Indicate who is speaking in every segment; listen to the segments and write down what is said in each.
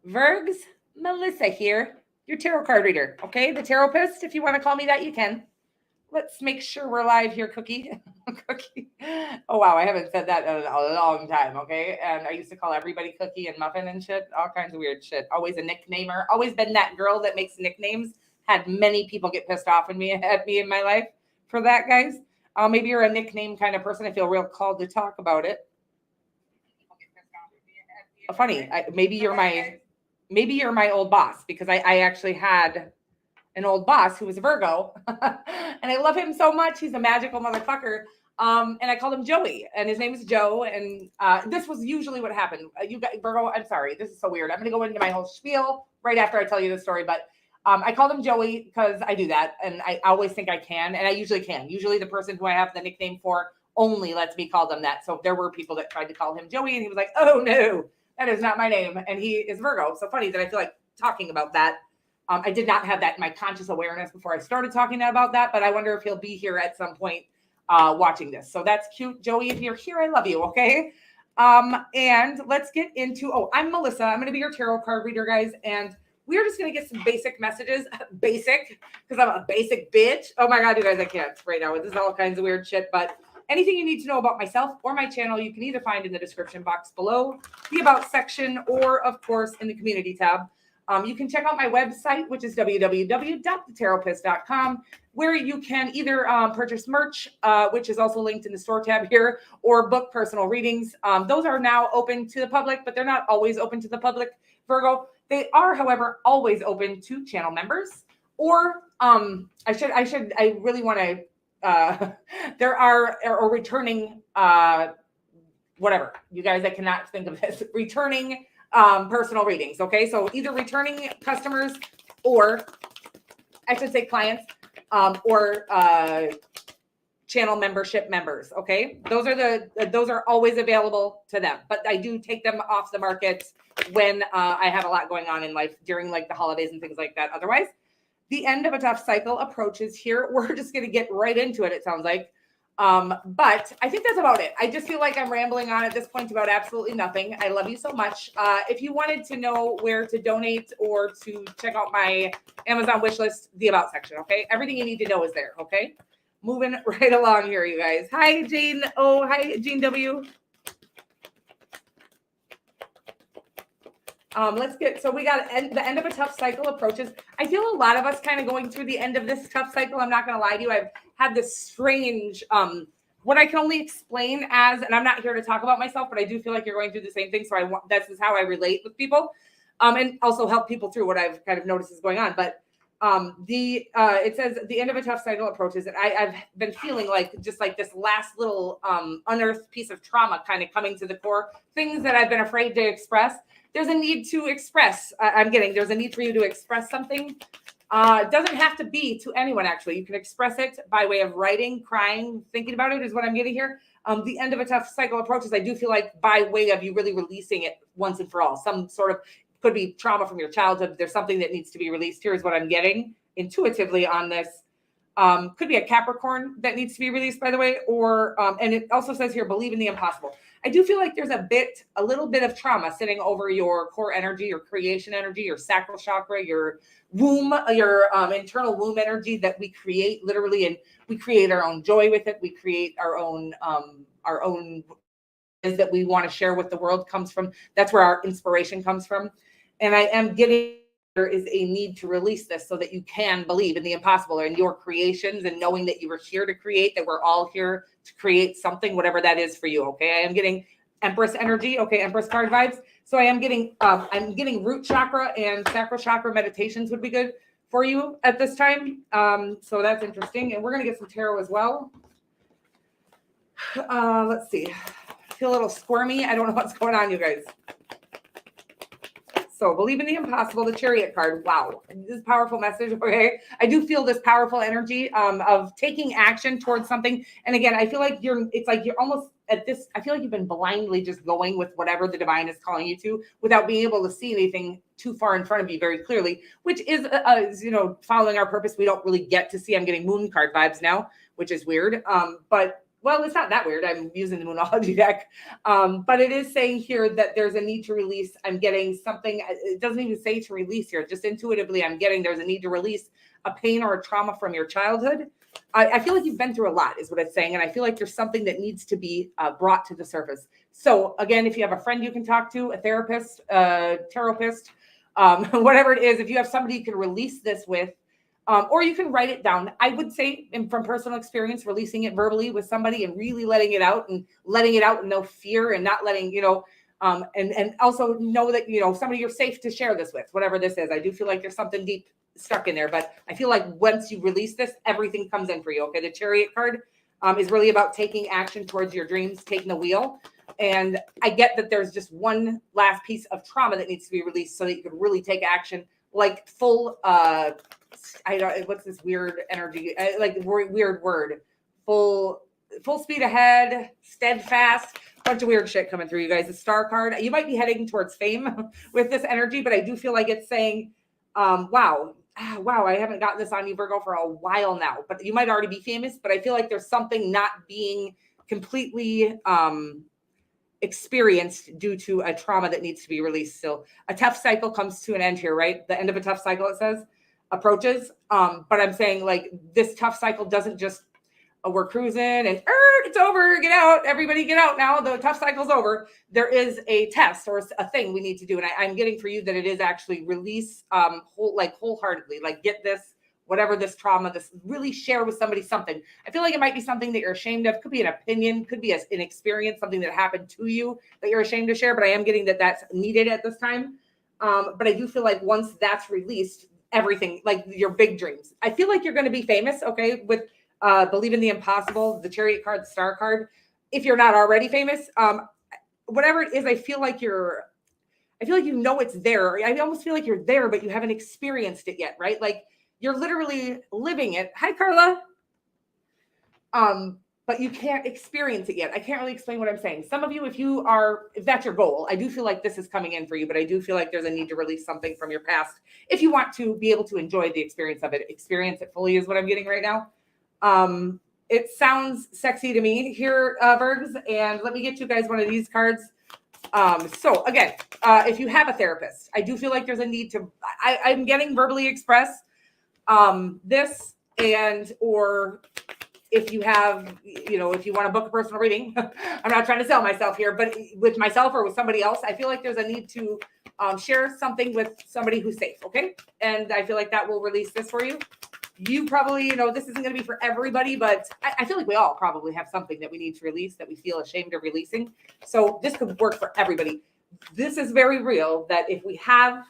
Speaker 1: Virgs, Melissa here, your tarot card reader. Okay, the Taropist, if you want to call me that, you can. Let's make sure we're live here, Cookie. Cookie. Oh, wow, I haven't said that in a long time, okay? And I used to call everybody Cookie and Muffin and shit, all kinds of weird shit. Always a nicknamer. Always been that girl that makes nicknames. Had many people get pissed off at me in my life for that, guys. Maybe you're a nickname kind of person. I feel real called to talk about it. Funny. Maybe you're my old boss, because I actually had an old boss who was a Virgo, and I love him so much. He's a magical motherfucker. And I called him Joey, and his name is Joe. And this was usually what happened. You got Virgo. I'm sorry, this is so weird. I'm going to go into my whole spiel right after I tell you the story, but. I called him Joey because I do that, and I always think I can, and I usually can. Usually the person who I have the nickname for only lets me call them that. So there were people that tried to call him Joey, and he was like, oh, no, that is not my name. And he is Virgo. So funny that I feel like talking about that. I did not have that in my conscious awareness before I started talking about that, but I wonder if he'll be here at some point watching this. So that's cute. Joey, if you're here, I love you, okay? And let's get into, I'm Melissa. I'm going to be your tarot card reader, guys, and we're just going to get some basic messages. Basic, because I'm a basic bitch. Oh my God, you guys, I can't right now. This is all kinds of weird shit, but anything you need to know about myself or my channel, you can either find in the description box below, the About section, or of course in the community tab. You can check out my website, which is www.thetaropist.com, where you can either purchase merch, which is also linked in the store tab here, or book personal readings. Those are now open to the public, but they're not always open to the public, Virgo. They are, however, always open to channel members, or I really want to, there are returning, whatever, you guys, I cannot think of this, returning personal readings. Okay. So either returning customers, or I should say clients, or channel membership members. Okay. Those are always available to them, but I do take them off the market when I have a lot going on in life during like the holidays and things like that. Otherwise, the end of a tough cycle approaches here. We're just going to get right into it. It sounds like. But I think that's about it. I just feel like I'm rambling on at this point about absolutely nothing. I love you so much. If you wanted to know where to donate or to check out my Amazon wish list, the About section, okay? Everything you need to know is there, okay? Moving right along here, you guys. Hi, Jane. Oh, hi, Jean W. So we got the end of a tough cycle approaches. I feel a lot of us kind of going through the end of this tough cycle. I'm not going to lie to you. I've had this strange, what I can only explain as, and I'm not here to talk about myself, but I do feel like you're going through the same thing. So this is how I relate with people, and also help people through what I've kind of noticed is going on. But it says the end of a tough cycle approaches, and I've been feeling like just like this last little unearthed piece of trauma kind of coming to the core, things that I've been afraid to express. There's a need to express. There's a need for you to express something. It doesn't have to be to anyone, actually. You can express it by way of writing, crying, thinking about it is what I'm getting here. The end of a tough cycle approaches, I do feel like by way of you really releasing it once and for all. Some sort of, could be trauma from your childhood. There's something that needs to be released. Here is what I'm getting intuitively on this. Could be a Capricorn that needs to be released, by the way, or, and it also says here, believe in the impossible. I do feel like there's a little bit of trauma sitting over your core energy, your creation energy, your sacral chakra, your womb, your internal womb energy that we create literally, and we create our own joy with it. We create our own is that we want to share with the world comes from. That's where our inspiration comes from. And I am getting, there is a need to release this so that you can believe in the impossible or in your creations, and knowing that you were here to create, that we're all here to create something, whatever that is for you. Okay. I am getting Empress energy. Okay. Empress card vibes. So I'm getting root chakra and sacral chakra meditations would be good for you at this time. So that's interesting. And we're going to get some tarot as well. Let's see. I feel a little squirmy. I don't know what's going on, you guys. So believe in the impossible, the Chariot card. Wow. This is a powerful message. Okay. I do feel this powerful energy of taking action towards something. And again, I feel like it's like you're almost at this, I feel like you've been blindly just going with whatever the divine is calling you to without being able to see anything too far in front of you very clearly, which is, following our purpose. We don't really get to see, I'm getting moon card vibes now, which is weird. But well, it's not that weird. I'm using the Moonology deck. But it is saying here that there's a need to release. I'm getting something. It doesn't even say to release here. Just intuitively, I'm getting there's a need to release a pain or a trauma from your childhood. I feel like you've been through a lot is what it's saying. And I feel like there's something that needs to be brought to the surface. So again, if you have a friend you can talk to, a therapist, a Taropist, whatever it is, if you have somebody you can release this with, or you can write it down. I would say, from personal experience, releasing it verbally with somebody and really letting it out and no fear and not letting, and also know that, somebody you're safe to share this with, whatever this is. I do feel like there's something deep stuck in there, but I feel like once you release this, everything comes in for you. Okay. The Chariot card is really about taking action towards your dreams, taking the wheel. And I get that there's just one last piece of trauma that needs to be released so that you can really take action, like full, I don't, what's this weird energy? Like weird word, full speed ahead, steadfast, bunch of weird shit coming through, you guys. The Star card, you might be heading towards fame with this energy, but I do feel like it's saying, wow, I haven't gotten this on you, Virgo, for a while now, but you might already be famous, but I feel like there's something not being completely, experienced due to a trauma that needs to be released. So a tough cycle comes to an end here, right? The end of a tough cycle, it says, approaches. But I'm saying, like, this tough cycle doesn't just, we're cruising and it's over, get out, everybody get out now, the tough cycle's over. There is a test or a thing we need to do. And I'm getting for you that it is actually release wholeheartedly, like get this, whatever this trauma, this really share with somebody something. I feel like it might be something that you're ashamed of. Could be an opinion, could be an experience, something that happened to you that you're ashamed to share, but I am getting that that's needed at this time. But I do feel like once that's released, everything, like your big dreams, I feel like you're going to be famous, okay, with believe in the impossible, the Chariot card, the Star card. If you're not already famous, whatever it is, I feel like it's there. I almost feel like you're there, but you haven't experienced it yet, right? Like you're literally living it. Hi, Carla. But you can't experience it yet. I can't really explain what I'm saying. Some of you, if that's your goal, I do feel like this is coming in for you, but I do feel like there's a need to release something from your past if you want to be able to enjoy the experience of it. Experience it fully is what I'm getting right now. It sounds sexy to me here, Virgs, and let me get you guys one of these cards. So again, if you have a therapist, I do feel like there's a need to, I'm getting verbally express this, and or if you have, if you want to book a personal reading, I'm not trying to sell myself here, but with myself or with somebody else, I feel like there's a need to share something with somebody who's safe. Okay. And I feel like that will release this for you. You probably, this isn't going to be for everybody, but I feel like we all probably have something that we need to release that we feel ashamed of releasing. So this could work for everybody. This is very real that if we have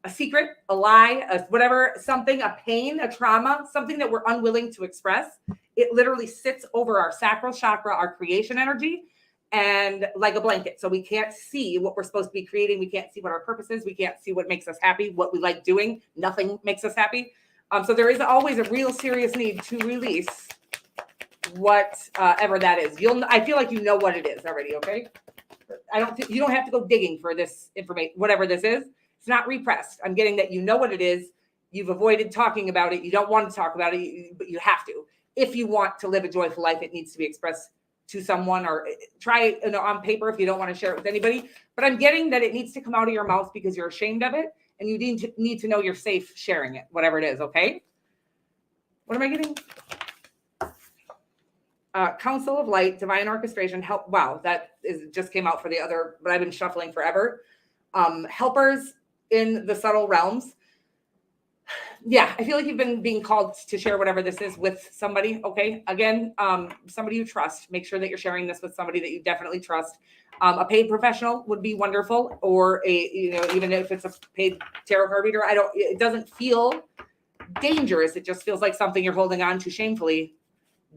Speaker 1: a secret, a lie, whatever, something, a pain, a trauma, something that we're unwilling to express, it literally sits over our sacral chakra, our creation energy, and like a blanket. So we can't see what we're supposed to be creating. We can't see what our purpose is. We can't see what makes us happy, what we like doing. Nothing makes us happy. So there is always a real serious need to release whatever that is. I feel like you know what it is already, okay? You don't have to go digging for this information, whatever this is. It's not repressed. I'm getting that you know what it is. You've avoided talking about it. You don't want to talk about it, but you have to. If you want to live a joyful life, it needs to be expressed to someone, or try on paper if you don't want to share it with anybody. But I'm getting that it needs to come out of your mouth because you're ashamed of it. And you need to know you're safe sharing it, whatever it is, okay? What am I getting? Council of Light, Divine Orchestration, help. Wow, just came out for the other, but I've been shuffling forever. Helpers in the subtle realms. Yeah, I feel like you've been being called to share whatever this is with somebody, okay? Again, somebody you trust. Make sure that you're sharing this with somebody that you definitely trust. A paid professional would be wonderful, or even if it's a paid tarot card reader, it doesn't feel dangerous. It just feels like something you're holding on to shamefully.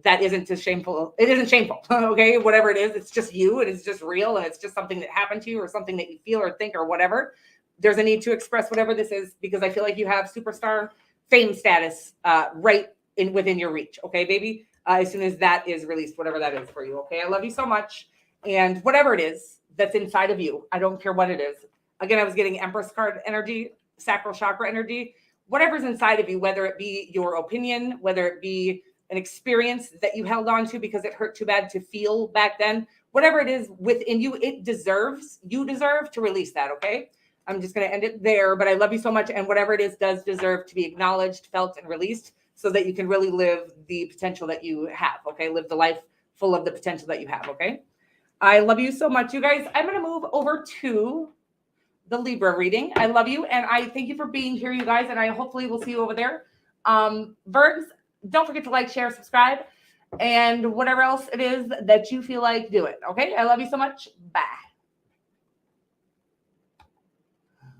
Speaker 1: That isn't as shameful. It isn't shameful. Okay. Whatever it is, it's just you, and it's just real. And it's just something that happened to you, or something that you feel or think or whatever. There's a need to express whatever this is, because I feel like you have superstar fame status right within your reach. Okay, baby. As soon as that is released, whatever that is for you. Okay. I love you so much. And whatever it is that's inside of you, I don't care what it is. Again, I was getting Empress card energy, sacral chakra energy, whatever's inside of you, whether it be your opinion, whether it be an experience that you held on to because it hurt too bad to feel back then. Whatever it is within you, you deserve to release that, okay? I'm just going to end it there, but I love you so much. And whatever it is does deserve to be acknowledged, felt, and released so that you can really live the potential that you have, okay? Live the life full of the potential that you have, okay? I love you so much, you guys. I'm going to move over to the Libra reading. I love you, and I thank you for being here, you guys, and I hopefully will see you over there. Virgs, don't forget to like, share, subscribe, and whatever else it is that you feel like doing, okay? I love you so much. Bye.